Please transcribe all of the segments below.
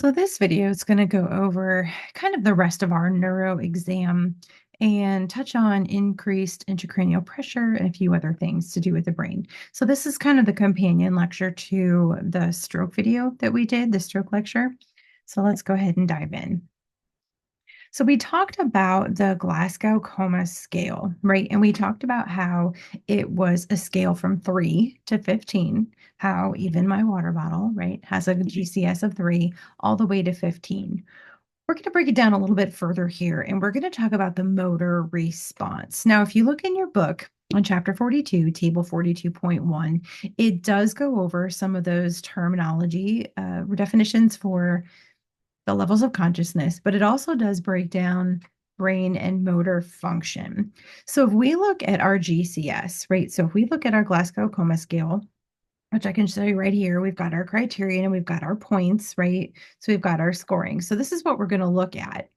So this video is going to go over kind of the rest of our neuro exam and touch on increased intracranial pressure and a few other things to do with the brain. So this is kind of the companion lecture to the stroke video that we did, the stroke lecture. So let's go ahead and dive in. So we talked about the Glasgow Coma scale, right? And we talked about how it was a scale from 3 to 15, how even my water bottle, right, has a GCS of 3 all the way to 15. We're going to break it down a little bit further here, and we're going to talk about the motor response. Now, if you look in your book on chapter 42, table 42.1, it does go over some of those terminology definitions for the levels of consciousness, but it also does break down brain and motor function. So if we look at our GCS, right? So if we look at our Glasgow Coma Scale, which I can show you right here, we've got our criterion and we've got our points, right? So we've got our scoring. So this is what we're going to look at.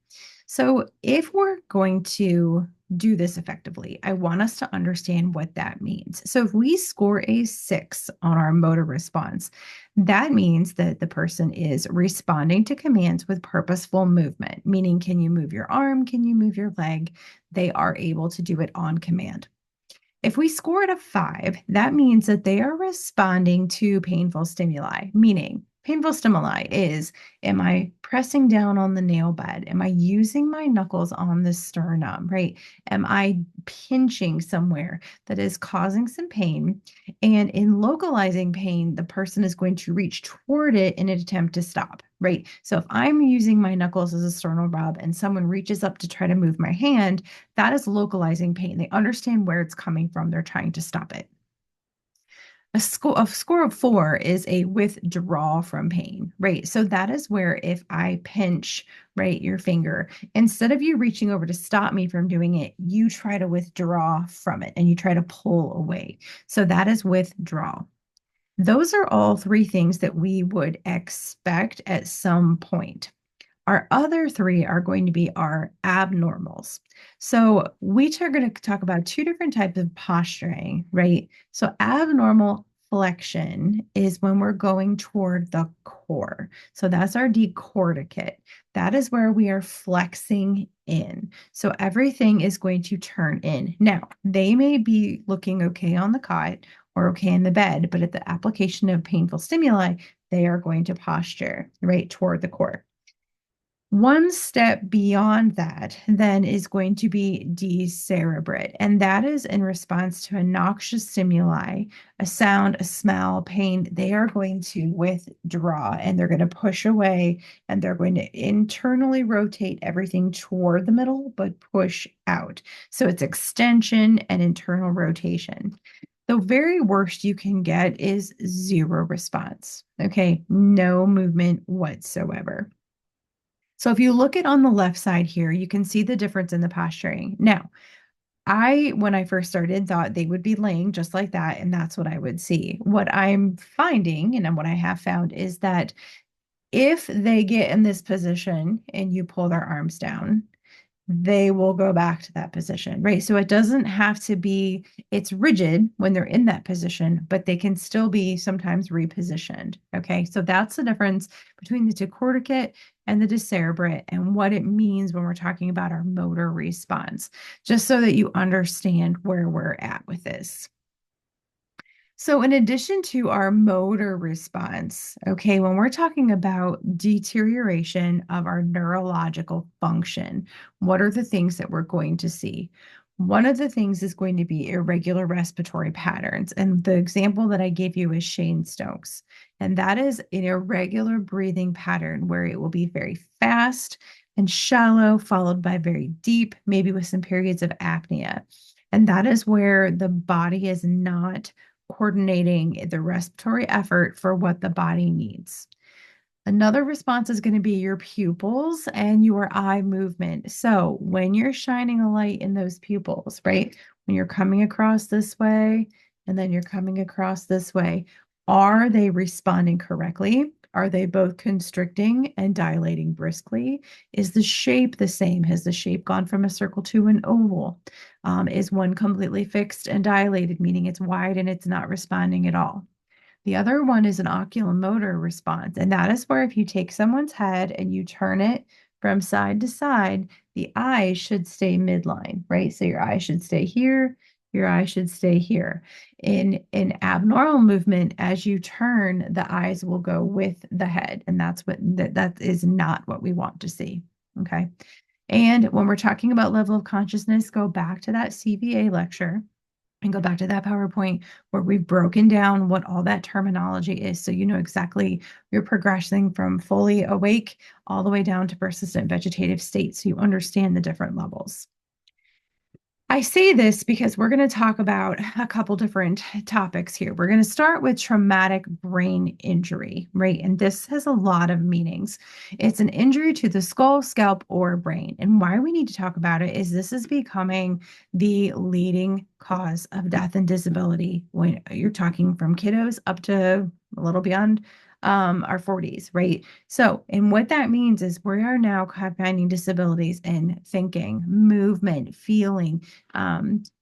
So if we're going to do this effectively, I want us to understand what that means. So if we score a 6 on our motor response, that means that the person is responding to commands with purposeful movement, meaning can you move your arm? Can you move your leg? They are able to do it on command. If we score it a 5, that means that they are responding to painful stimuli, meaning painful stimuli is, am I pressing down on the nail bed? Am I using my knuckles on the sternum, right? Am I pinching somewhere that is causing some pain? And in localizing pain, the person is going to reach toward it in an attempt to stop, right? So if I'm using my knuckles as a sternal rub and someone reaches up to try to move my hand, that is localizing pain. They understand where it's coming from. They're trying to stop it. A score of 4 is a withdrawal from pain, right? So that is where if I pinch, right, your finger, instead of you reaching over to stop me from doing it, you try to withdraw from it and you try to pull away. So that is withdrawal. Those are all three things that we would expect at some point. Our other three are going to be our abnormals. So we are going to talk about two different types of posturing, right? So abnormal flexion is when we're going toward the core. So that's our decorticate. That is where we are flexing in. So everything is going to turn in. Now, they may be looking okay on the cot or okay in the bed, but at the application of painful stimuli, they are going to posture right toward the core. One step beyond that then is going to be decerebrate, and that is in response to a noxious stimuli, a sound, a smell, pain. They are going to withdraw and they're going to push away and they're going to internally rotate everything toward the middle, but push out. So it's extension and internal rotation. The very worst you can get is zero response. Okay, no movement whatsoever. So if you look at on the left side here, you can see the difference in the posturing. Now, when I first started, thought they would be laying just like that, and that's what I would see. What I'm finding, and what I have found, is that if they get in this position and you pull their arms down, they will go back to that position, right? So it doesn't have to be, it's rigid when they're in that position, but they can still be sometimes repositioned. Okay. So that's the difference between the decorticate and the decerebrate and what it means when we're talking about our motor response, just so that you understand where we're at with this. So, in addition to our motor response, okay, when we're talking about deterioration of our neurological function, what are the things that we're going to see? One of the things is going to be irregular respiratory patterns. And the example that I gave you is Shane Stokes. And that is an irregular breathing pattern where it will be very fast and shallow, followed by very deep, maybe with some periods of apnea. And that is where the body is not coordinating the respiratory effort for what the body needs. Another response is going to be your pupils and your eye movement. So when you're shining a light in those pupils, right? When you're coming across this way and then you're coming across this way, are they responding correctly? Are they both constricting and dilating briskly? Is the shape the same? Has the shape gone from a circle to an oval? Is one completely fixed and dilated, meaning it's wide and it's not responding at all? The other one is an oculomotor response. And that is where if you take someone's head and you turn it from side to side, the eye should stay midline, right? So your eye should stay here, your eye should stay here. In abnormal movement, as you turn, the eyes will go with the head. And that is not what we want to see. Okay. And when we're talking about level of consciousness, go back to that CVA lecture and go back to that PowerPoint where we've broken down what all that terminology is. So you know exactly you're progressing from fully awake all the way down to persistent vegetative state. So you understand the different levels. I say this because we're going to talk about a couple different topics here. We're going to start with traumatic brain injury, right? And this has a lot of meanings. It's an injury to the skull, scalp, or brain. And why we need to talk about it is this is becoming the leading cause of death and disability when you're talking from kiddos up to a little beyond our 40s, right? So, and what that means is we are now finding disabilities in thinking, movement, feeling,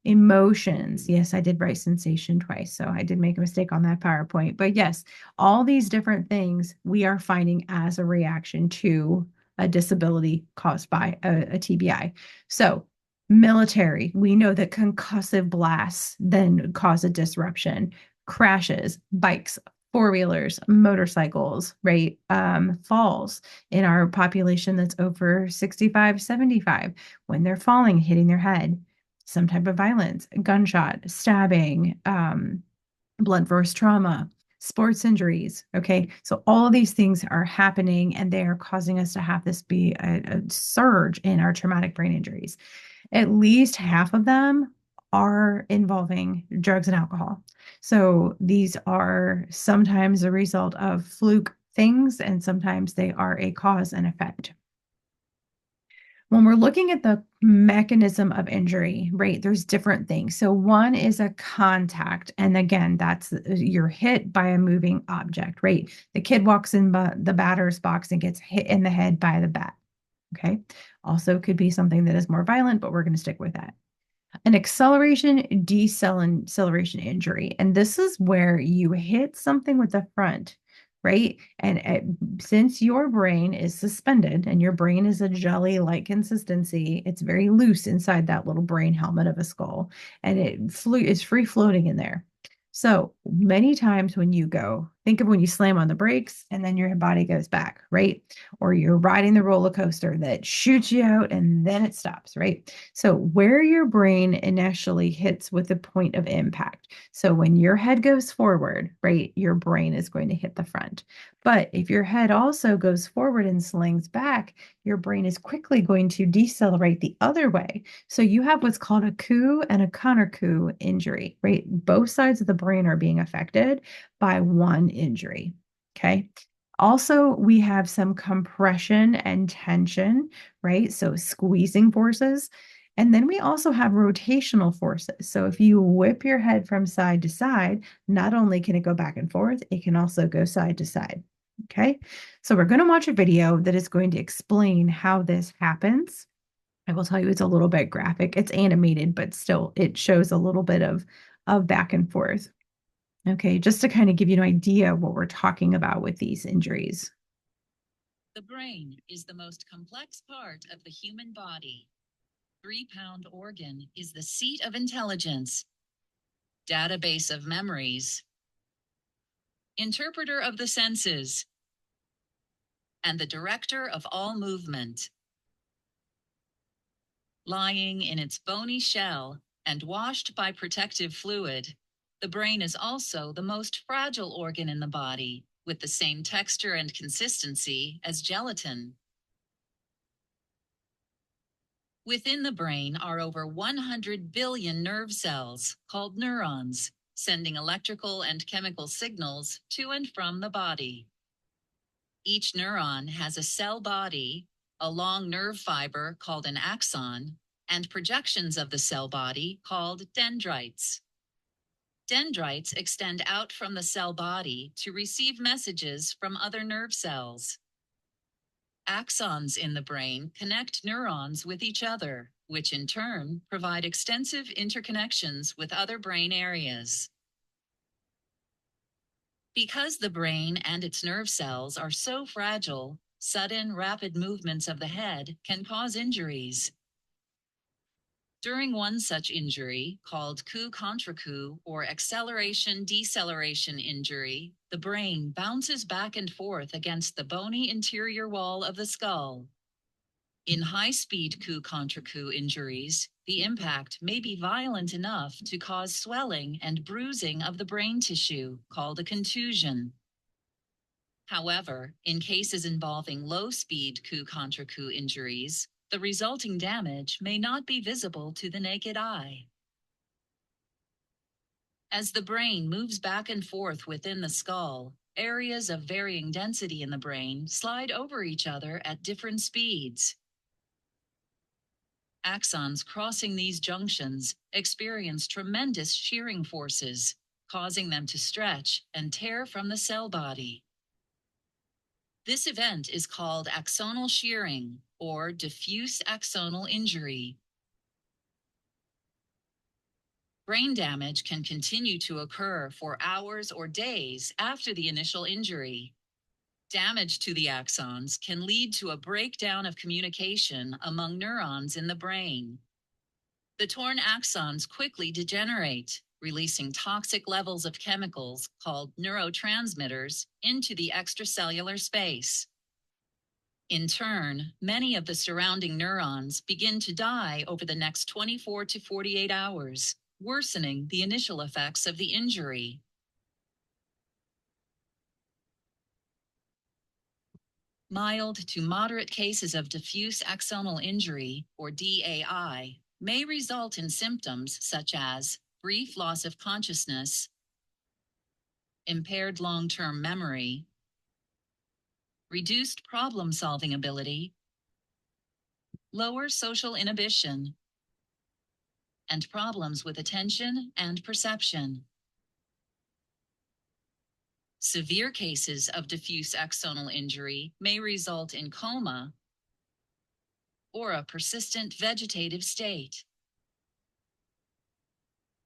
emotions. Yes, I did write sensation twice, so I did make a mistake on that PowerPoint. But yes, all these different things we are finding as a reaction to a disability caused by a TBI. So, military, we know that concussive blasts then cause a disruption, crashes, bikes, four-wheelers, motorcycles, right? Falls in our population that's over 65, 75, when they're falling, hitting their head, some type of violence, gunshot, stabbing, blunt force trauma, sports injuries. Okay. So all of these things are happening and they are causing us to have this be a surge in our traumatic brain injuries. At least half of them are involving drugs and alcohol. So these are sometimes a result of fluke things, and sometimes they are a cause and effect. When we're looking at the mechanism of injury, right, there's different things. So one is a contact. And again, that's you're hit by a moving object, right? The kid walks in the batter's box and gets hit in the head by the bat. Okay. Also could be something that is more violent, but we're going to stick with that. An acceleration deceleration injury. And this is where you hit something with the front, right? And since your brain is suspended and your brain is a jelly-like consistency, it's very loose inside that little brain helmet of a skull, and it's free floating in there. So many times when you go, think of when you slam on the brakes and then your body goes back, right? Or you're riding the roller coaster that shoots you out and then it stops, right? So where your brain initially hits with the point of impact. So when your head goes forward, right, your brain is going to hit the front. But if your head also goes forward and slings back, your brain is quickly going to decelerate the other way. So you have what's called a coup and a counter coup injury, right? Both sides of the brain are being affected by one injury. Okay. Also, we have some compression and tension, right? So squeezing forces. And then we also have rotational forces. So if you whip your head from side to side, not only can it go back and forth, it can also go side to side. Okay. So we're going to watch a video that is going to explain how this happens. I will tell you it's a little bit graphic. It's animated, but still it shows a little bit of back and forth. Okay, just to kind of give you an idea of what we're talking about with these injuries. The brain is the most complex part of the human body. 3-pound organ is the seat of intelligence, database of memories, interpreter of the senses, and the director of all movement. Lying in its bony shell and washed by protective fluid, the brain is also the most fragile organ in the body, with the same texture and consistency as gelatin. Within the brain are over 100 billion nerve cells, called neurons, sending electrical and chemical signals to and from the body. Each neuron has a cell body, a long nerve fiber called an axon, and projections of the cell body called dendrites. Dendrites extend out from the cell body to receive messages from other nerve cells. Axons in the brain connect neurons with each other, which in turn provide extensive interconnections with other brain areas. Because the brain and its nerve cells are so fragile, sudden, rapid movements of the head can cause injuries. During one such injury, called coup contre coup or acceleration deceleration injury, the brain bounces back and forth against the bony interior wall of the skull. In high speed coup contre coup injuries, the impact may be violent enough to cause swelling and bruising of the brain tissue, called a contusion. However, in cases involving low-speed coup contre coup injuries, the resulting damage may not be visible to the naked eye. As the brain moves back and forth within the skull, areas of varying density in the brain slide over each other at different speeds. Axons crossing these junctions experience tremendous shearing forces, causing them to stretch and tear from the cell body. This event is called axonal shearing or diffuse axonal injury. Brain damage can continue to occur for hours or days after the initial injury. Damage to the axons can lead to a breakdown of communication among neurons in the brain. The torn axons quickly degenerate, releasing toxic levels of chemicals called neurotransmitters into the extracellular space. In turn, many of the surrounding neurons begin to die over the next 24 to 48 hours, worsening the initial effects of the injury. Mild to moderate cases of diffuse axonal injury, or DAI, may result in symptoms such as brief loss of consciousness, impaired long-term memory, reduced problem-solving ability, lower social inhibition, and problems with attention and perception. Severe cases of diffuse axonal injury may result in coma or a persistent vegetative state.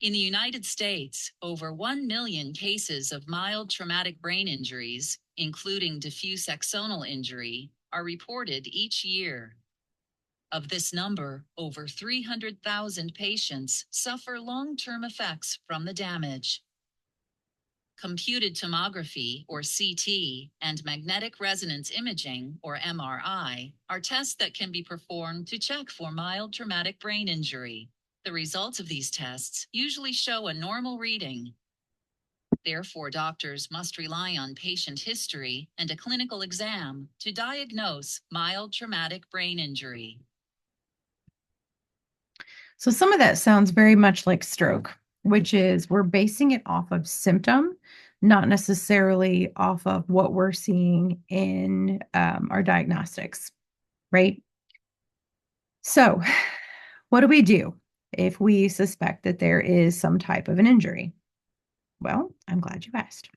In the United States, over 1 million cases of mild traumatic brain injuries, including diffuse axonal injury, are reported each year. Of this number, over 300,000 patients suffer long-term effects from the damage. Computed tomography, or CT, and magnetic resonance imaging, or MRI, are tests that can be performed to check for mild traumatic brain injury. The results of these tests usually show a normal reading. Therefore, doctors must rely on patient history and a clinical exam to diagnose mild traumatic brain injury. So some of that sounds very much like stroke, which is we're basing it off of symptom, not necessarily off of what we're seeing in our diagnostics, right? So what do we do if we suspect that there is some type of an injury? Well, I'm glad you asked.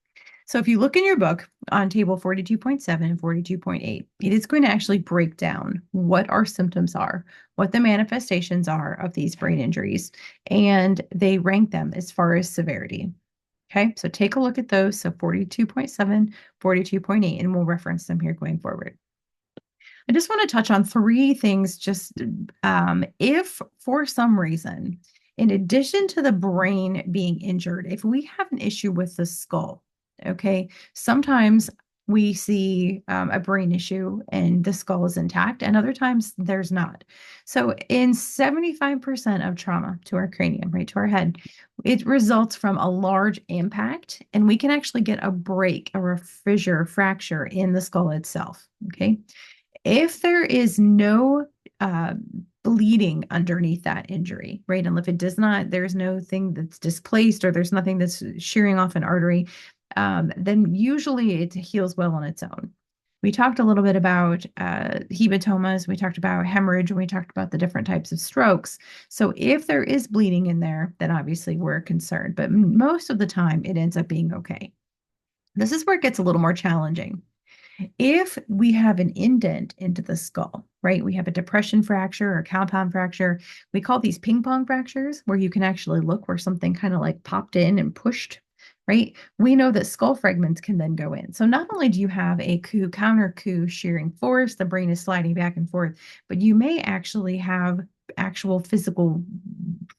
So if you look in your book on table 42.7 and 42.8, it is going to actually break down what our symptoms are, what the manifestations are of these brain injuries, and they rank them as far as severity. Okay, so take a look at those. So 42.7, 42.8, and we'll reference them here going forward. I just want to touch on three things. Just if for some reason, in addition to the brain being injured, if we have an issue with the skull, okay, sometimes we see a brain issue and the skull is intact, and other times there's not. So, in 75% of trauma to our cranium, right, to our head, it results from a large impact, and we can actually get a break or a fissure, fracture in the skull itself. Okay. If there is no uh, bleeding underneath that injury, right? And if it does not, there's no thing that's displaced or there's nothing that's shearing off an artery, then usually it heals well on its own. We talked a little bit about hematomas. We talked about hemorrhage. And we talked about the different types of strokes. So if there is bleeding in there, then obviously we're concerned. But most of the time, it ends up being okay. This is where it gets a little more challenging. If we have an indent into the skull, right? We have a depression fracture or compound fracture. We call these ping pong fractures, where you can actually look where something kind of like popped in and pushed right? We know that skull fragments can then go in. So not only do you have a coup counter coup shearing force, the brain is sliding back and forth, but you may actually have actual physical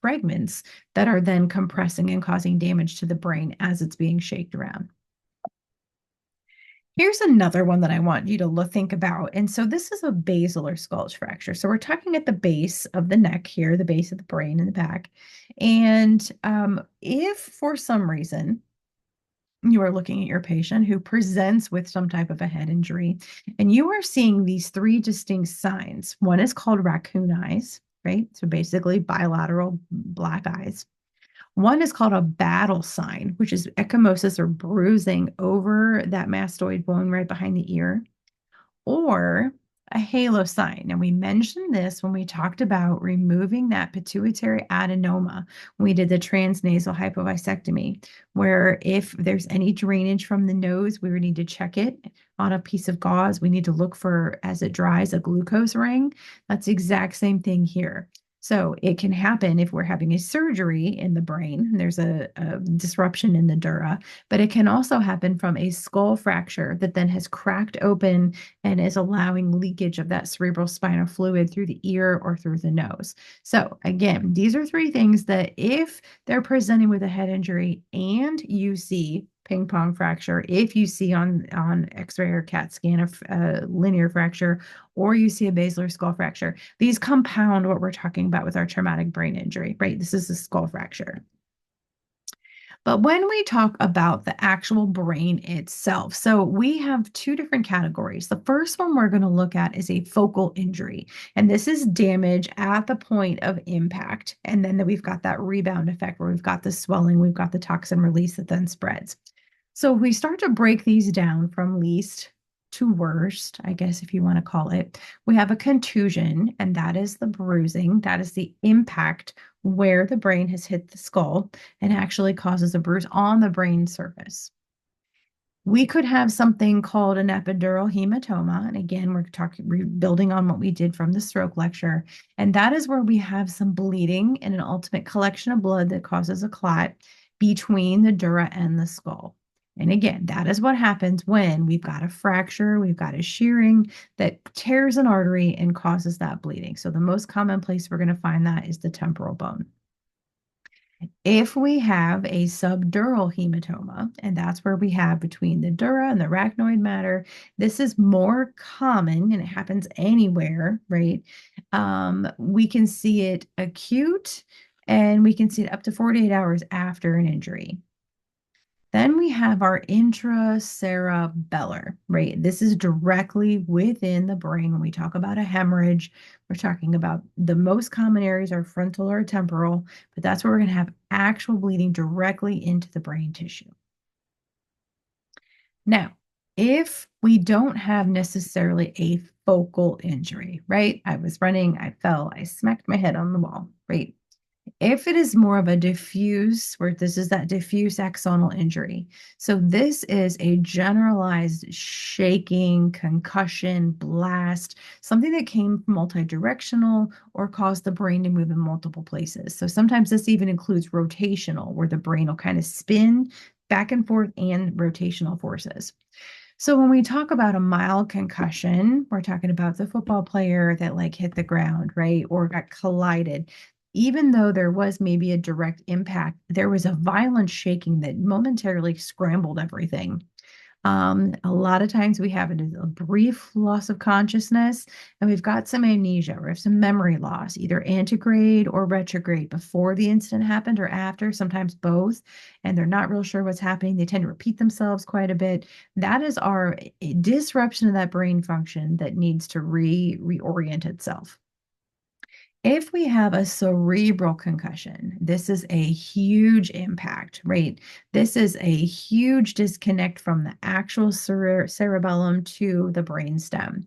fragments that are then compressing and causing damage to the brain as it's being shaked around. Here's another one that I want you to think about. And so this is a basilar skull fracture. So we're talking at the base of the neck here, the base of the brain in the back. And if for some reason you are looking at your patient who presents with some type of a head injury, and you are seeing these three distinct signs. One is called raccoon eyes, right? So basically bilateral black eyes. One is called a battle sign, which is ecchymosis or bruising over that mastoid bone right behind the ear, or a halo sign. And we mentioned this when we talked about removing that pituitary adenoma when we did the transnasal hypobisectomy, where if there's any drainage from the nose, we would need to check it on a piece of gauze. We need to look for, as it dries, a glucose ring. That's the exact same thing here. So it can happen if we're having a surgery in the brain, there's a disruption in the dura, but it can also happen from a skull fracture that then has cracked open and is allowing leakage of that cerebral spinal fluid through the ear or through the nose. So again, these are three things that if they're presenting with a head injury and you see ping pong fracture, if you see on x-ray or CAT scan a linear fracture, or you see a basilar skull fracture, these compound what we're talking about with our traumatic brain injury, right? This is a skull fracture. But when we talk about the actual brain itself, so we have two different categories. The first one we're going to look at is a focal injury, and this is damage at the point of impact. And then we've got that rebound effect where we've got the swelling, we've got the toxin release that then spreads. So we start to break these down from least to worst, I guess, if you want to call it. We have a contusion, and that is the bruising, that is the impact where the brain has hit the skull and actually causes a bruise on the brain surface. We could have something called an epidural hematoma. And again, we're building on what we did from the stroke lecture. And that is where we have some bleeding and an ultimate collection of blood that causes a clot between the dura and the skull. And again, that is what happens when we've got a fracture, we've got a shearing that tears an artery and causes that bleeding. So the most common place we're going to find that is the temporal bone. If we have a subdural hematoma, and that's where we have between the dura and the arachnoid matter, this is more common and it happens anywhere, right? We can see it acute and we can see it up to 48 hours after an injury. Then we have our intracerebellar, right? This is directly within the brain. When we talk about a hemorrhage, we're talking about the most common areas are frontal or temporal, but that's where we're going to have actual bleeding directly into the brain tissue. Now, if we don't have necessarily a focal injury, right? I was running, I fell, I smacked my head on the wall, right? If it is more of a diffuse, where this is that diffuse axonal injury. So this is a generalized shaking, concussion, blast, something that came multi-directional or caused the brain to move in multiple places. So sometimes this even includes rotational, where the brain will kind of spin back and forth and rotational forces. So when we talk about a mild concussion, we're talking about the football player that like hit the ground, right? Or got collided. Even though there was maybe a direct impact, there was a violent shaking that momentarily scrambled everything. A lot of times we have a brief loss of consciousness, and we've got some amnesia or some memory loss, either antegrade or retrograde, before the incident happened or after, sometimes both, and they're not real sure what's happening. They tend to repeat themselves quite a bit. That is our disruption of that brain function that needs to reorient itself. If we have a cerebral concussion, this is a huge impact, right? This is a huge disconnect from the actual cerebellum to the brainstem.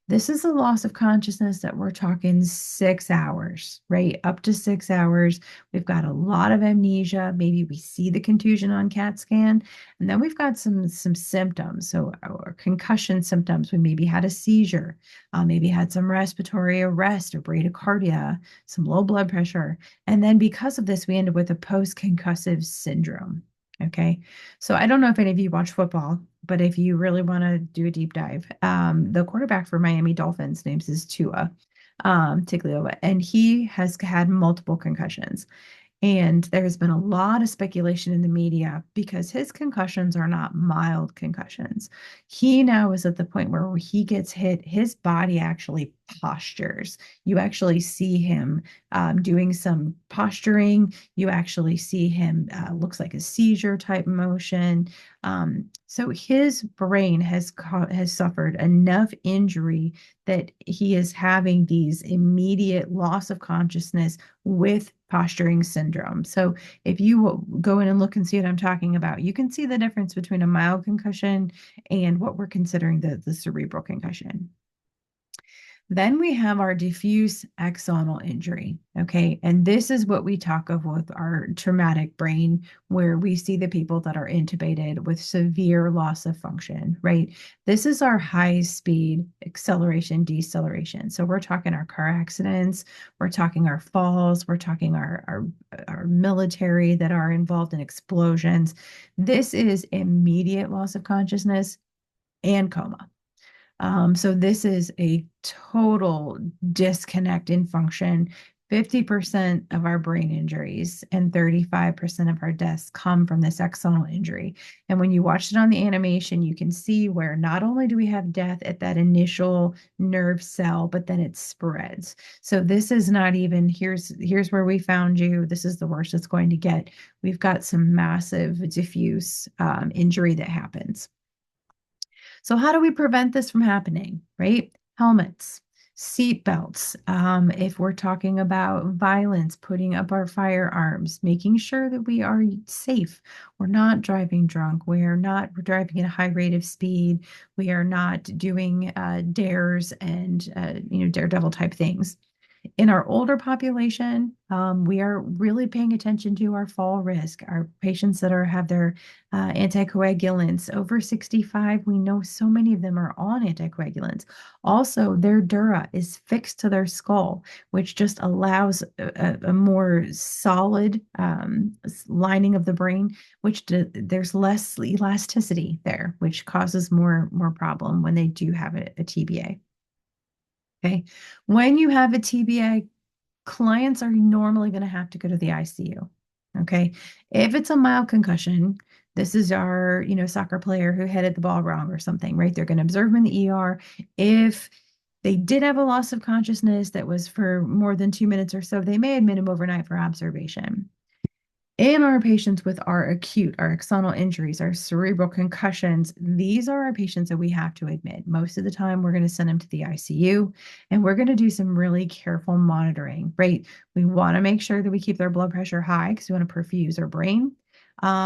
This is a loss of consciousness that we're talking 6 hours, right? Up to 6 hours. We've got a lot of amnesia. Maybe we see the contusion on CAT scan, and then we've got some symptoms. So, or concussion symptoms. We maybe had a seizure, maybe had some respiratory arrest or bradycardia, some low blood pressure, and then because of this, we end up with a post-concussive syndrome. Okay. So I don't know if any of you watch football, but if you really want to do a deep dive, the quarterback for Miami Dolphins names is Tua Tagovailoa, and he has had multiple concussions. And there's been a lot of speculation in the media because his concussions are not mild concussions. He now is at the point where he gets hit, his body actually postures. You actually see him doing some posturing. You actually see him, looks like a seizure type motion. So his brain has suffered enough injury that he is having these immediate loss of consciousness with posturing syndrome. So if you go in and look and see what I'm talking about, you can see the difference between a mild concussion and what we're considering the cerebral concussion. Then we have our diffuse axonal injury. Okay. And this is what we talk of with our traumatic brain, where we see the people that are intubated with severe loss of function, right? This is our high speed acceleration, deceleration. So we're talking our car accidents, we're talking our falls, we're talking our military that are involved in explosions. This is immediate loss of consciousness and coma. So this is a total disconnect in function. 50% of our brain injuries and 35% of our deaths come from this axonal injury. And when you watch it on the animation, you can see where not only do we have death at that initial nerve cell, but then it spreads. So this is not even here's where we found you. This is the worst it's going to get. We've got some massive diffuse injury that happens. So, how do we prevent this from happening, right? Helmets, seat belts. If we're talking about violence, putting up our firearms, making sure that we are safe. We're not driving drunk. We are not driving at a high rate of speed. We are not doing dares and daredevil type things. In our older population, we are really paying attention to our fall risk. Our patients that have their anticoagulants over 65, we know so many of them are on anticoagulants. Also, their dura is fixed to their skull, which just allows a more solid lining of the brain, which there's less elasticity there, which causes more problem when they do have a TBA. Okay. When you have a TBI, clients are normally going to have to go to the ICU. Okay. If it's a mild concussion, this is our, soccer player who headed the ball wrong or something, right? They're going to observe them in the ER. If they did have a loss of consciousness that was for more than 2 minutes or so, they may admit him overnight for observation. In our patients with our axonal injuries, our cerebral concussions, these are our patients that we have to admit. Most of the time, we're going to send them to the ICU and we're going to do some really careful monitoring, right? We want to make sure that we keep their blood pressure high because we want to perfuse our brain.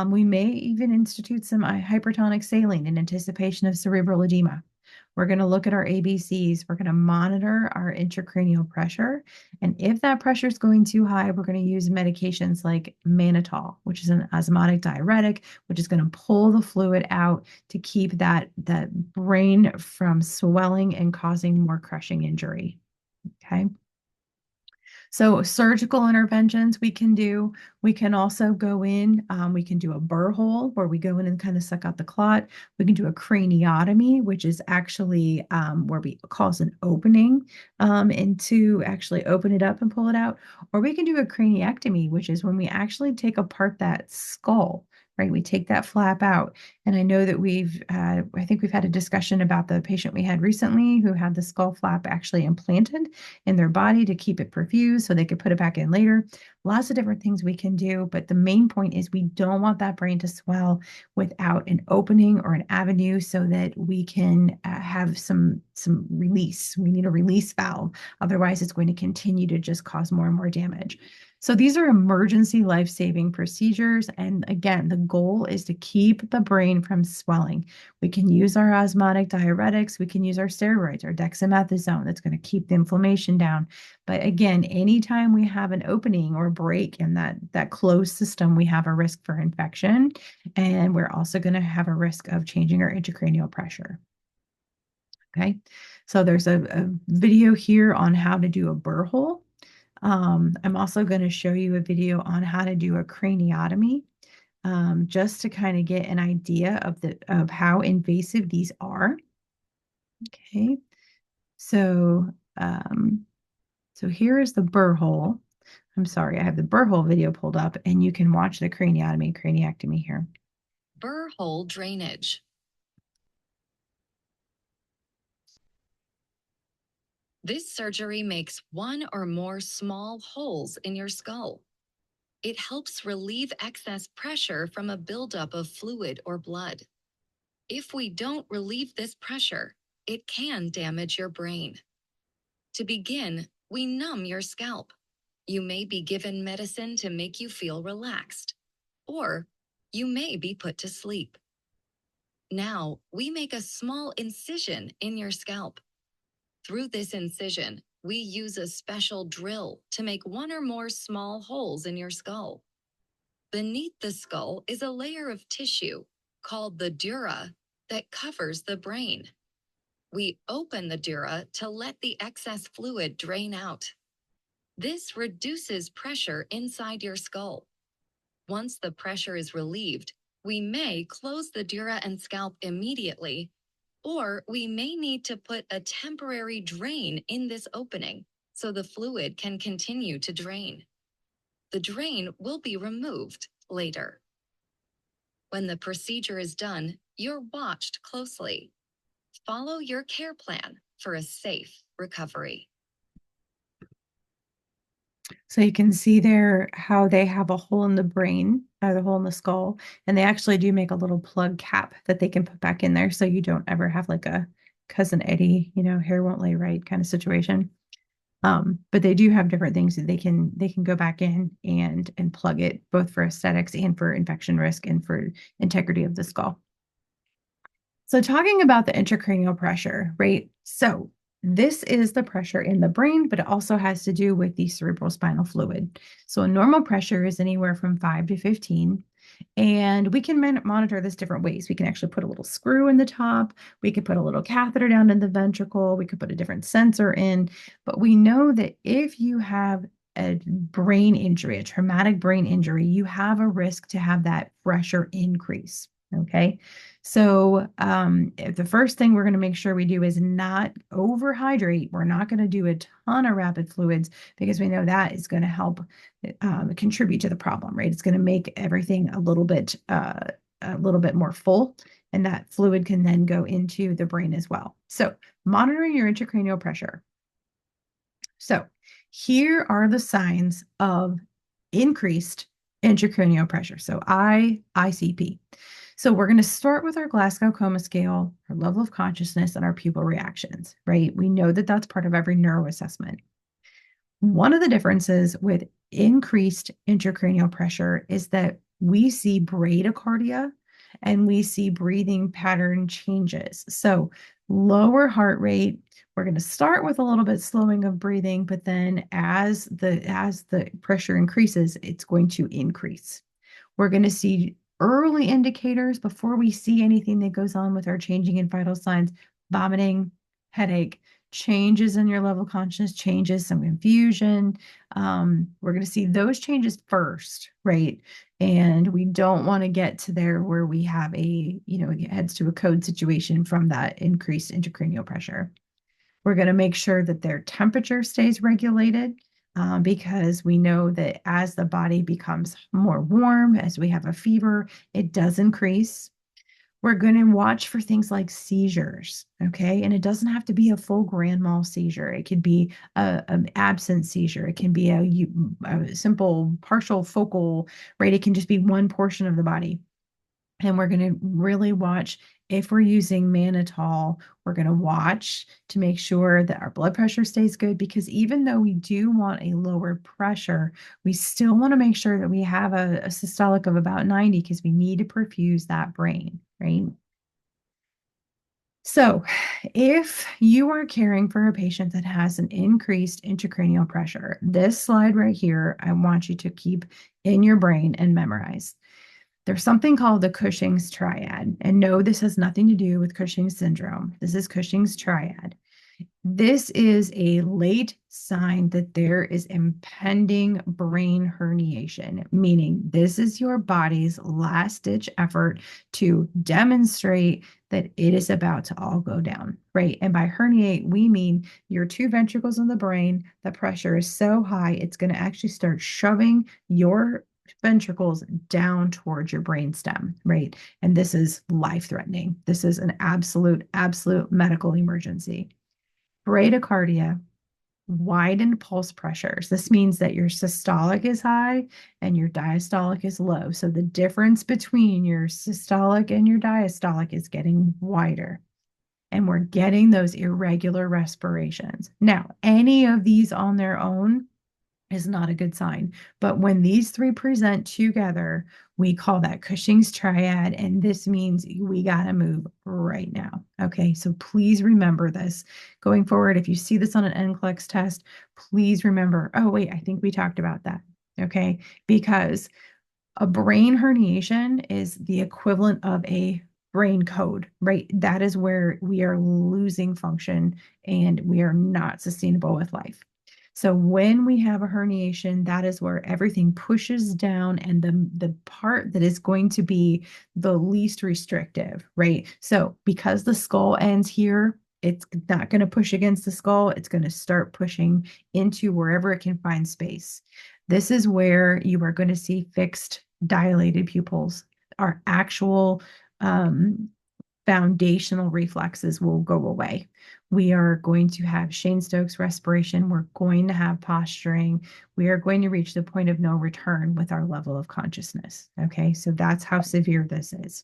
We may even institute some hypertonic saline in anticipation of cerebral edema. We're going to look at our ABCs. We're going to monitor our intracranial pressure. And if that pressure is going too high, we're going to use medications like mannitol, which is an osmotic diuretic, which is going to pull the fluid out to keep that brain from swelling and causing more crushing injury. Okay. So surgical interventions we can do. We can also go in, we can do a burr hole where we go in and kind of suck out the clot. We can do a craniotomy, which is actually where we cause an opening and to actually open it up and pull it out. Or we can do a craniectomy, which is when we actually take apart that skull. Right, we take that flap out. And I know that I think we've had a discussion about the patient we had recently who had the skull flap actually implanted in their body to keep it perfused so they could put it back in later. Lots of different things we can do, but the main point is we don't want that brain to swell without an opening or an avenue so that we can have some release. We need a release valve. Otherwise, it's going to continue to just cause more and more damage. So these are emergency life-saving procedures. And again, the goal is to keep the brain from swelling. We can use our osmotic diuretics. We can use our steroids, our dexamethasone. That's going to keep the inflammation down. But again, anytime we have an opening or break in that closed system, we have a risk for infection. And we're also going to have a risk of changing our intracranial pressure. Okay. So there's a video here on how to do a burr hole. I'm also going to show you a video on how to do a craniotomy. just to kind of get an idea of how invasive these are. Okay, so so here is the burr hole. I'm sorry, I have the burr hole video pulled up, and you can watch the craniotomy, craniectomy here. Burr hole drainage. This surgery makes one or more small holes in your skull. It helps relieve excess pressure from a buildup of fluid or blood. If we don't relieve this pressure, it can damage your brain. To begin, we numb your scalp. You may be given medicine to make you feel relaxed, or you may be put to sleep. Now, we make a small incision in your scalp. Through this incision, we use a special drill to make one or more small holes in your skull. Beneath the skull is a layer of tissue called the dura that covers the brain. We open the dura to let the excess fluid drain out. This reduces pressure inside your skull. Once the pressure is relieved, we may close the dura and scalp immediately, or we may need to put a temporary drain in this opening so the fluid can continue to drain. The drain will be removed later. When the procedure is done, you're watched closely. Follow your care plan for a safe recovery. So you can see there how they have a hole in the brain, the hole in the skull, and they actually do make a little plug cap that they can put back in there so you don't ever have like a cousin Eddie, hair won't lay right kind of situation. But they do have different things that they can go back in and plug it both for aesthetics and for infection risk and for integrity of the skull. So talking about the intracranial pressure, right? So this is the pressure in the brain, but it also has to do with the cerebral spinal fluid. So a normal pressure is anywhere from 5 to 15. And we can monitor this different ways. We can actually put a little screw in the top. We could put a little catheter down in the ventricle. We could put a different sensor in. But we know that if you have a brain injury, a traumatic brain injury, you have a risk to have that pressure increase. Okay. So the first thing we're going to make sure we do is not overhydrate. We're not going to do a ton of rapid fluids because we know that is going to help contribute to the problem, right? It's going to make everything a little bit more full, and that fluid can then go into the brain as well. So monitoring your intracranial pressure. So here are the signs of increased intracranial pressure. So ICP. So we're going to start with our Glasgow Coma Scale, our level of consciousness, and our pupil reactions, right? We know that that's part of every neuro assessment. One of the differences with increased intracranial pressure is that we see bradycardia and we see breathing pattern changes. So lower heart rate, we're going to start with a little bit slowing of breathing, but then as the pressure increases, it's going to increase. We're going to see early indicators before we see anything that goes on with our changing in vital signs: vomiting, headache, changes in your level of consciousness, changes, some confusion. We're going to see those changes first, right? And we don't want to get to there where we have it heads to a code situation from that increased intracranial pressure. We're going to make sure that their temperature stays regulated because we know that as the body becomes more warm, as we have a fever, it does increase. We're going to watch for things like seizures, okay? And it doesn't have to be a full grand mal seizure. It could be an absent seizure. It can be a simple partial focal, right? It can just be one portion of the body. And we're going to really watch if we're using mannitol. We're going to watch to make sure that our blood pressure stays good, because even though we do want a lower pressure, we still want to make sure that we have a systolic of about 90 because we need to perfuse that brain, right? So, if you are caring for a patient that has an increased intracranial pressure, this slide right here, I want you to keep in your brain and memorize. There's something called the Cushing's triad. And no, this has nothing to do with Cushing's syndrome. This is Cushing's triad. This is a late sign that there is impending brain herniation, meaning this is your body's last ditch effort to demonstrate that it is about to all go down, right? And by herniate, we mean your two ventricles in the brain, the pressure is so high, it's going to actually start shoving your ventricles down towards your brain stem, right? And this is life threatening. This is an absolute medical emergency. Bradycardia, widened pulse pressures. This means that your systolic is high and your diastolic is low. So the difference between your systolic and your diastolic is getting wider. And we're getting those irregular respirations. Now, any of these on their own is not a good sign. But when these three present together, we call that Cushing's triad. And this means we got to move right now. Okay. So please remember this going forward. If you see this on an NCLEX test, please remember, oh, wait, I think we talked about that. Okay. Because a brain herniation is the equivalent of a brain code, right? That is where we are losing function and we are not sustainable with life. So when we have a herniation, that is where everything pushes down and the part that is going to be the least restrictive, right? So because the skull ends here, it's not going to push against the skull. It's going to start pushing into wherever it can find space. This is where you are going to see fixed dilated pupils. Our actual foundational reflexes will go away. We are going to have Shane-Stokes respiration. We're going to have posturing. We are going to reach the point of no return with our level of consciousness. Okay, so that's how severe this is.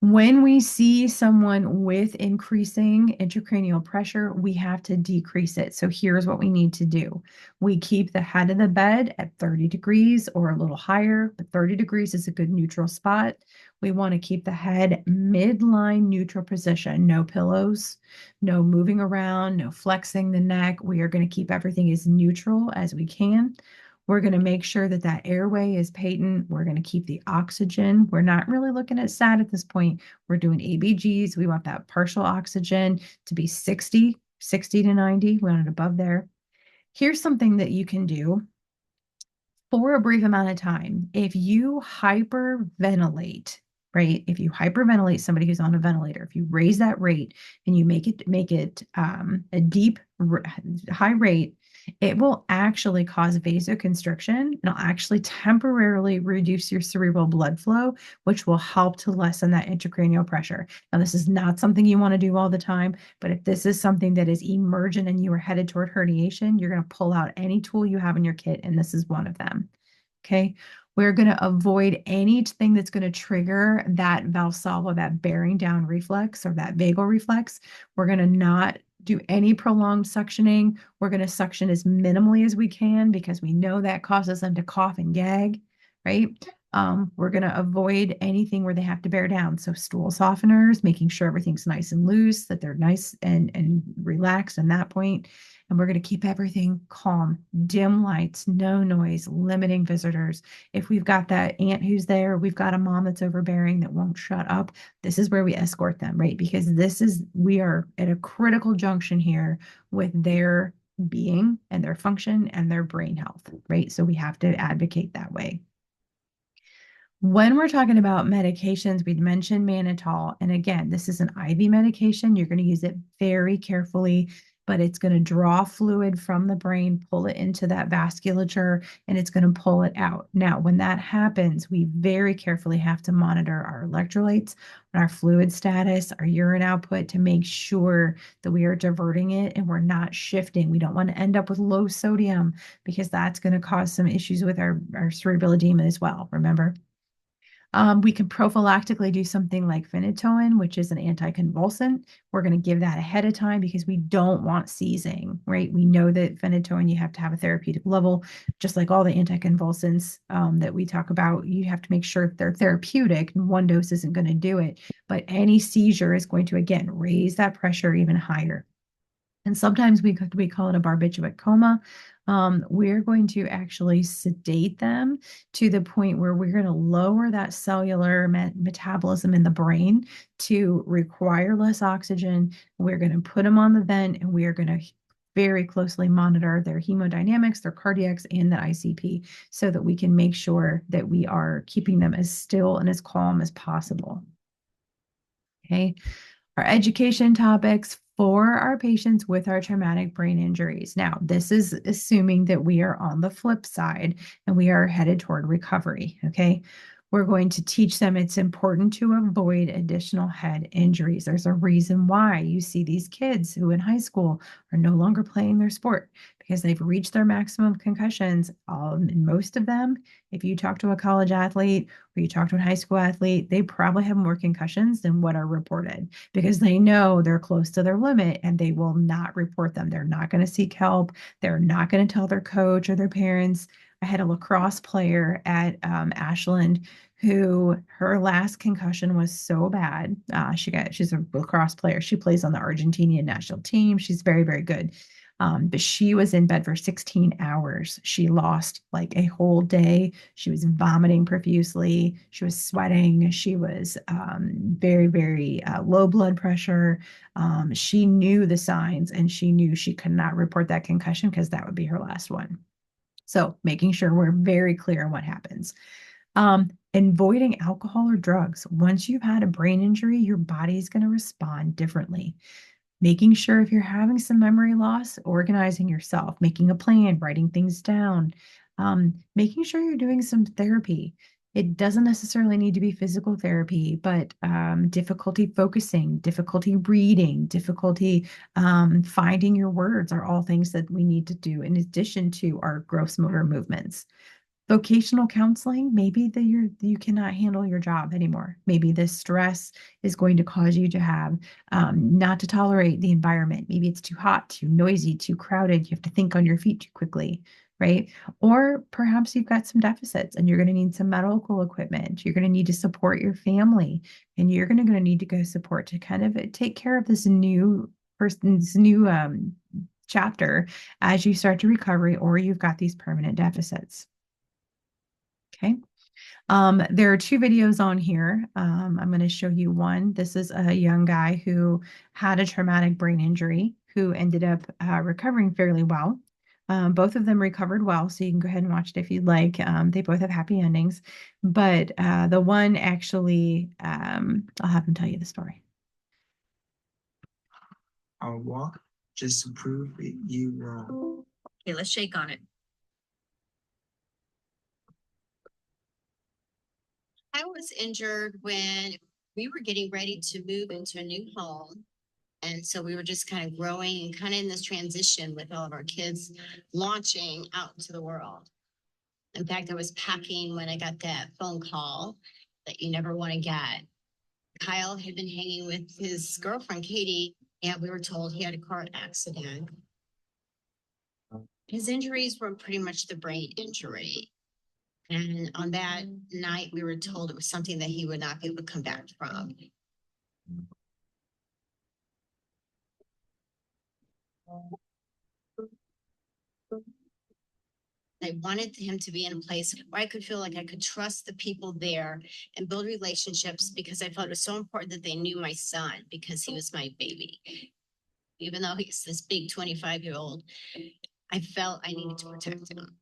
When we see someone with increasing intracranial pressure, we have to decrease it. So here's what we need to do. We keep the head of the bed at 30 degrees or a little higher, but 30 degrees is a good neutral spot. We want to keep the head midline neutral position, no pillows, no moving around, no flexing the neck. We are going to keep everything as neutral as we can. We're going to make sure that that airway is patent. We're going to keep the oxygen. We're not really looking at SAT at this point. We're doing ABGs. We want that partial oxygen to be 60 to 90. We want it above there. Here's something that you can do for a brief amount of time. If you hyperventilate, right? If you hyperventilate somebody who's on a ventilator, if you raise that rate and you make it a deep, high rate, it will actually cause vasoconstriction and it'll actually temporarily reduce your cerebral blood flow, which will help to lessen that intracranial pressure. Now, this is not something you want to do all the time, but if this is something that is emergent and you are headed toward herniation, you're going to pull out any tool you have in your kit, and this is one of them. Okay. We're going to avoid anything that's going to trigger that Valsalva, that bearing down reflex or that vagal reflex. We're going to not do any prolonged suctioning. We're going to suction as minimally as we can because we know that causes them to cough and gag, right? We're going to avoid anything where they have to bear down. So stool softeners, making sure everything's nice and loose, that they're nice and relaxed in that point. And we're going to keep everything calm, dim lights, no noise, limiting visitors. If we've got that aunt who's there, we've got a mom that's overbearing that won't shut up, this is where we escort them, right? Because we are at a critical junction here with their being and their function and their brain health, right? So we have to advocate that way. When we're talking about medications, we'd mentioned mannitol. And again, this is an IV medication. You're going to use it very carefully, but it's going to draw fluid from the brain, pull it into that vasculature, and it's going to pull it out. Now, when that happens, we very carefully have to monitor our electrolytes, our fluid status, our urine output to make sure that we are diverting it and we're not shifting. We don't want to end up with low sodium because that's going to cause some issues with our cerebral edema as well, remember? We can prophylactically do something like phenytoin, which is an anticonvulsant. We're going to give that ahead of time because we don't want seizing, right? We know that phenytoin, you have to have a therapeutic level, just like all the anticonvulsants that we talk about. You have to make sure they're therapeutic, and one dose isn't going to do it. But any seizure is going to, again, raise that pressure even higher. And sometimes we call it a barbiturate coma. We're going to actually sedate them to the point where we're going to lower that cellular metabolism in the brain to require less oxygen. We're going to put them on the vent, and we are going to very closely monitor their hemodynamics, their cardiacs, and the ICP so that we can make sure that we are keeping them as still and as calm as possible. Okay. Our education topics for our patients with our traumatic brain injuries. Now, this is assuming that we are on the flip side and we are headed toward recovery. Okay. We're going to teach them it's important to avoid additional head injuries. There's a reason why you see these kids who in high school are no longer playing their sport because they've reached their maximum concussions. And most of them, if you talk to a college athlete or you talk to a high school athlete, they probably have more concussions than what are reported because they know they're close to their limit and they will not report them. They're not going to seek help. They're not going to tell their coach or their parents. I had a lacrosse player at Ashland who her last concussion was so bad. She's a lacrosse player. She plays on the Argentinian national team. She's very, very good. But she was in bed for 16 hours. She lost like a whole day. She was vomiting profusely. She was sweating. She was very, very low blood pressure. She knew the signs and she knew she could not report that concussion because that would be her last one. So making sure we're very clear on what happens. Avoiding alcohol or drugs. Once you've had a brain injury, your body is going to respond differently. Making sure if you're having some memory loss, organizing yourself, making a plan, writing things down, making sure you're doing some therapy. It doesn't necessarily need to be physical therapy, but difficulty focusing, difficulty reading, difficulty finding your words are all things that we need to do in addition to our gross motor movements. Vocational counseling, maybe that you cannot handle your job anymore. Maybe this stress is going to cause you to have not to tolerate the environment. Maybe it's too hot, too noisy, too crowded. You have to think on your feet too quickly, right? Or perhaps you've got some deficits and you're going to need some medical equipment. You're going to need to support your family, and you're going to need to go support to kind of take care of this new person's new chapter as you start to recovery, or you've got these permanent deficits. Okay. There are two videos on here. I'm going to show you one. This is a young guy who had a traumatic brain injury who ended up recovering fairly well. Both of them recovered well, so you can go ahead and watch it if you'd like. They both have happy endings, but the one actually, I'll have him tell you the story. I'll walk just to prove you wrong. Okay, let's shake on it. I was injured when we were getting ready to move into a new home. And so we were just kind of growing and kind of in this transition with all of our kids launching out into the world. In fact, I was packing when I got that phone call that you never want to get. Kyle had been hanging with his girlfriend, Katie, and we were told he had a car accident. His injuries were pretty much the brain injury. And on that night, we were told it was something that he would not be able to come back from. I wanted him to be in a place where I could feel like I could trust the people there and build relationships because I felt it was so important that they knew my son because he was my baby. Even though he's this big 25-year-old, I felt I needed to protect him.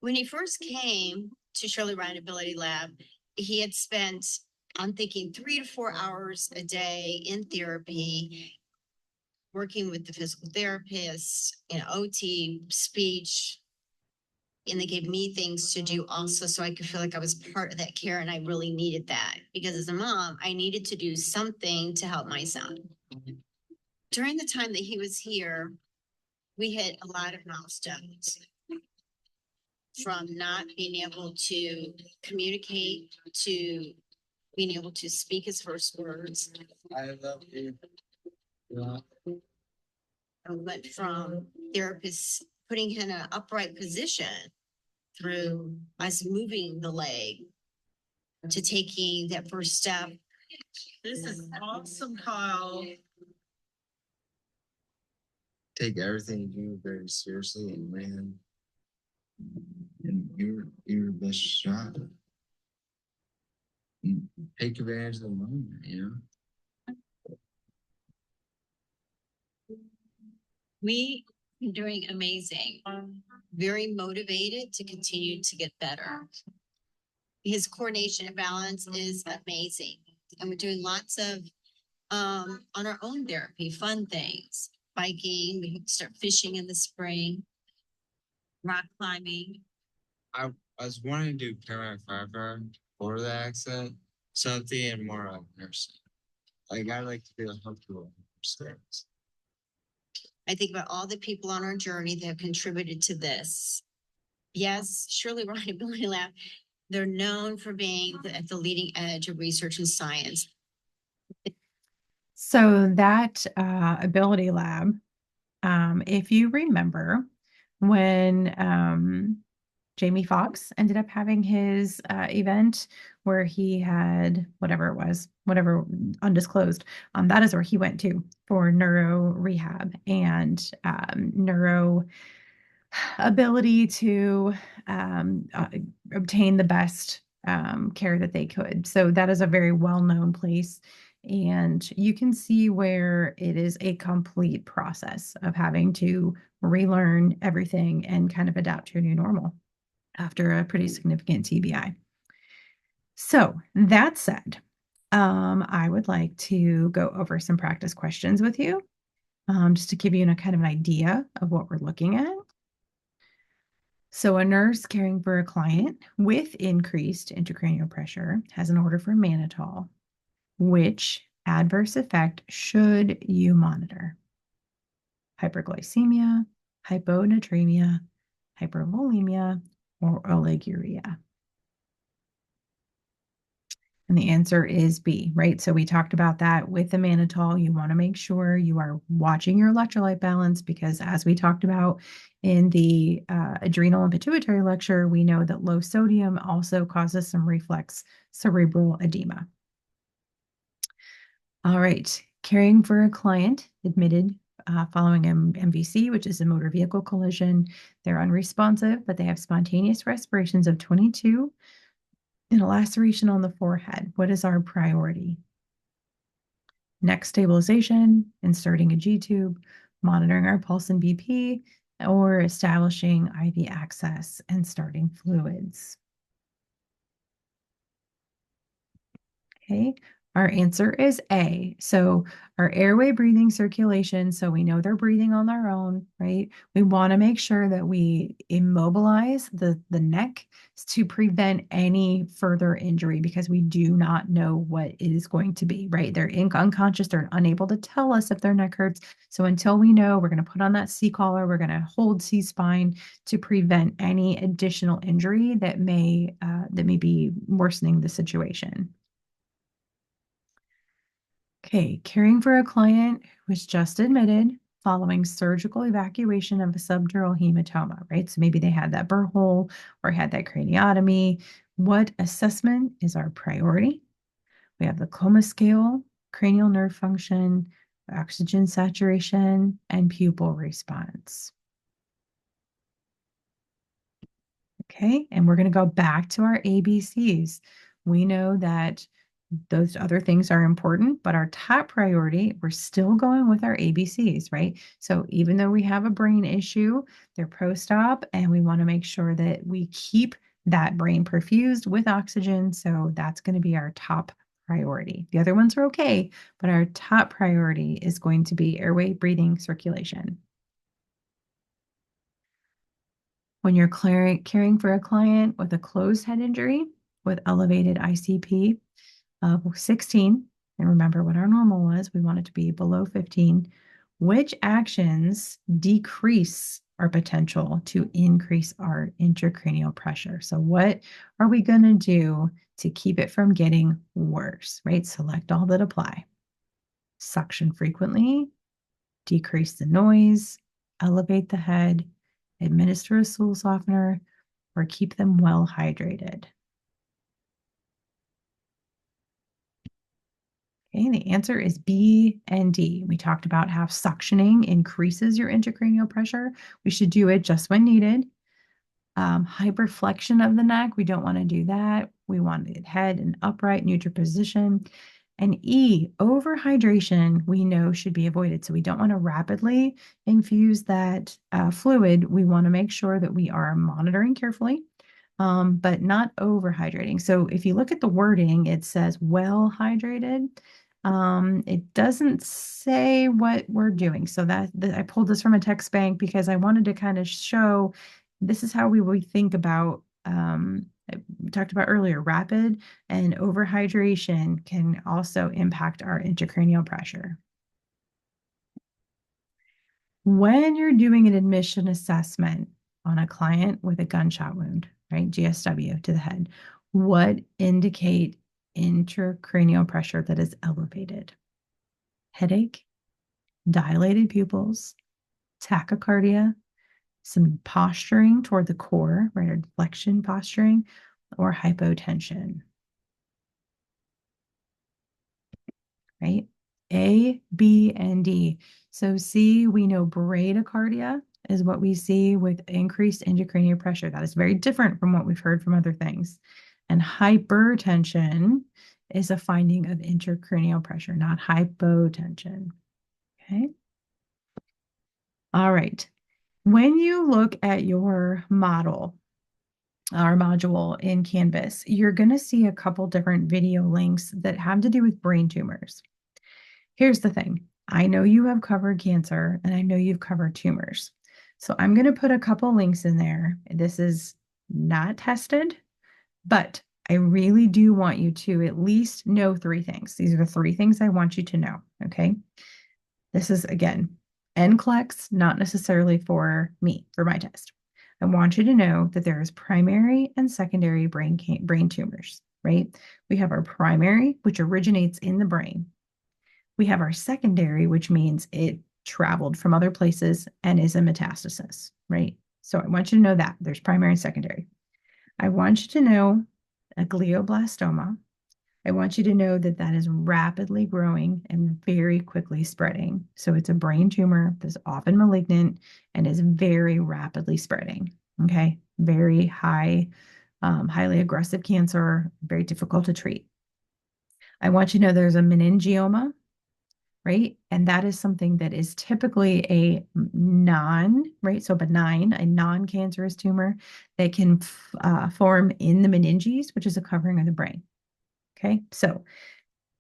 When he first came to Shirley Ryan Ability Lab, he had spent, I'm thinking, 3 to 4 hours a day in therapy, working with the physical therapist, OT, speech, and they gave me things to do also so I could feel like I was part of that care, and I really needed that because as a mom, I needed to do something to help my son. During the time that he was here, we hit a lot of milestones from not being able to communicate to being able to speak his first words. I love you. Yeah. I went from therapists putting him in an upright position through us moving the leg to taking that first step. This is awesome, Kyle. take everything you do very seriously and man, and your best shot. Take advantage of the moment, you know. We are doing amazing. Very motivated to continue to get better. His coordination and balance is amazing. And we're doing lots of on our own therapy, fun things, biking, we start fishing in the spring, rock climbing. I was wanting to do paramedic firefighter before the accident, something more like nursing. Like I like to feel comfortable in things. I think about all the people on our journey that have contributed to this. Yes, Shirley Ryan Ability Lab, they're known for being at the leading edge of research and science. So that Ability Lab, if you remember when Jamie Foxx ended up having his event where he had whatever it was, whatever undisclosed, that is where he went to for neuro rehab and neuro ability to obtain the best care that they could. So that is a very well-known place. And you can see where it is a complete process of having to relearn everything and kind of adapt to your new normal after a pretty significant TBI. So that said, I would like to go over some practice questions with you, just to give you a kind of an idea of what we're looking at. So a nurse caring for a client with increased intracranial pressure has an order for mannitol. Which adverse effect should you monitor? Hyperglycemia, hyponatremia, hypervolemia, or oliguria? And the answer is B, right? So we talked about that with the mannitol. You want to make sure you are watching your electrolyte balance because, as we talked about in the adrenal and pituitary lecture, we know that low sodium also causes some reflex cerebral edema. All right, caring for a client admitted following an MVC, which is a motor vehicle collision. They're unresponsive, but they have spontaneous respirations of 22 and a laceration on the forehead. What is our priority? Neck stabilization, inserting a G tube, monitoring our pulse and BP, or establishing IV access and starting fluids. Okay, our answer is A. So our airway breathing circulation, so we know they're breathing on their own, right? We want to make sure that we immobilize the neck to prevent any further injury because we do not know what it is going to be, right? They're unconscious, they're unable to tell us if their neck hurts. So until we know, we're going to put on that C collar, we're going to hold C spine to prevent any additional injury that may be worsening the situation. Okay, caring for a client who was just admitted following surgical evacuation of a subdural hematoma, right? So maybe they had that burr hole or had that craniotomy. What assessment is our priority? We have the coma scale, cranial nerve function, oxygen saturation, and pupil response. Okay, and we're going to go back to our ABCs. We know that those other things are important, but our top priority, we're still going with our ABCs, right? So even though we have a brain issue, they're post-op, and we want to make sure that we keep that brain perfused with oxygen. So that's going to be our top priority. The other ones are okay, but our top priority is going to be airway, breathing, circulation. When you're caring for a client with a closed head injury with elevated ICP of 16, and remember what our normal was, we want it to be below 15, which actions decrease our potential to increase our intracranial pressure? So what are we going to do to keep it from getting worse, right? Select all that apply. Suction frequently, decrease the noise, elevate the head, administer a stool softener, or keep them well hydrated. Okay, the answer is B and D. We talked about how suctioning increases your intracranial pressure. We should do it just when needed. Hyperflexion of the neck, we don't want to do that. We want the head in upright, neutral position. And E, overhydration, we know should be avoided. So we don't want to rapidly infuse that fluid. We want to make sure that we are monitoring carefully, but not overhydrating. So if you look at the wording, it says well hydrated. It doesn't say what we're doing. So that I pulled this from a text bank because I wanted to kind of show this is how we think about we talked about earlier, rapid and overhydration can also impact our intracranial pressure. When you're doing an admission assessment on a client with a gunshot wound, right, GSW to the head, what indicate intracranial pressure that is elevated? Headache, dilated pupils, tachycardia, some posturing toward the core, right, or flexion posturing, or hypotension, right? A, B, and D. So C, we know bradycardia is what we see with increased intracranial pressure. That is very different from what we've heard from other things. And hypertension is a finding of intracranial pressure, not hypotension. Okay. All right. When you look at your model, our module in Canvas, you're going to see a couple different video links that have to do with brain tumors. Here's the thing. I know you have covered cancer and I know you've covered tumors. So I'm going to put a couple links in there. This is not tested, but I really do want you to at least know three things. These are the three things I want you to know. Okay. This is again, NCLEX, not necessarily for me, for my test. I want you to know that there is primary and secondary brain tumors, right? We have our primary, which originates in the brain. We have our secondary, which means it traveled from other places and is a metastasis, right? So I want you to know that there's primary and secondary. I want you to know a glioblastoma. I want you to know that that is rapidly growing and very quickly spreading. So it's a brain tumor that's often malignant and is very rapidly spreading. Okay, very high, highly aggressive cancer, very difficult to treat. I want you to know there's a meningioma, right? And that is something that is typically a right? So benign, a non-cancerous tumor that can form in the meninges, which is a covering of the brain. Okay, so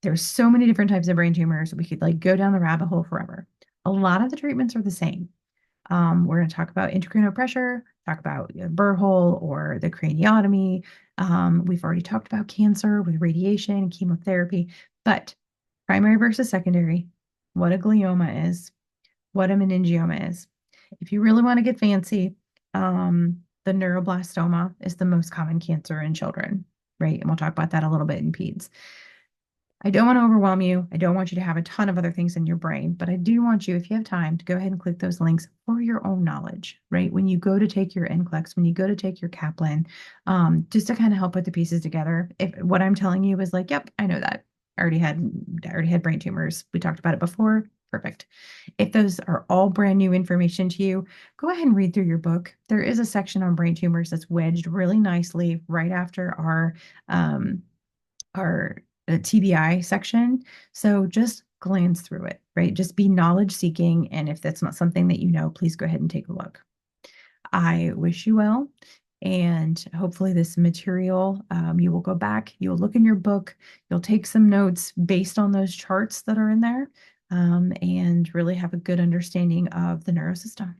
there's so many different types of brain tumors. We could like go down the rabbit hole forever. A lot of the treatments are the same. We're going to talk about intracranial pressure, talk about burr hole or the craniotomy. We've already talked about cancer with radiation and chemotherapy, but primary versus secondary, what a glioma is, what a meningioma is. If you really want to get fancy, the neuroblastoma is the most common cancer in children, right? And we'll talk about that a little bit in peds. I don't want to overwhelm you. I don't want you to have a ton of other things in your brain, but I do want you, if you have time, to go ahead and click those links for your own knowledge, right? When you go to take your NCLEX, when you go to take your Kaplan, just to kind of help put the pieces together. If what I'm telling you is like, yep, I know that. I already had brain tumors. We talked about it before. Perfect. If those are all brand new information to you, go ahead and read through your book. There is a section on brain tumors that's wedged really nicely right after our TBI section. So just glance through it, right? Just be knowledge seeking. And if that's not something that you know, please go ahead and take a look. I wish you well. And hopefully this material, you will go back, you'll look in your book, you'll take some notes based on those charts that are in there, and really have a good understanding of the neurosystem.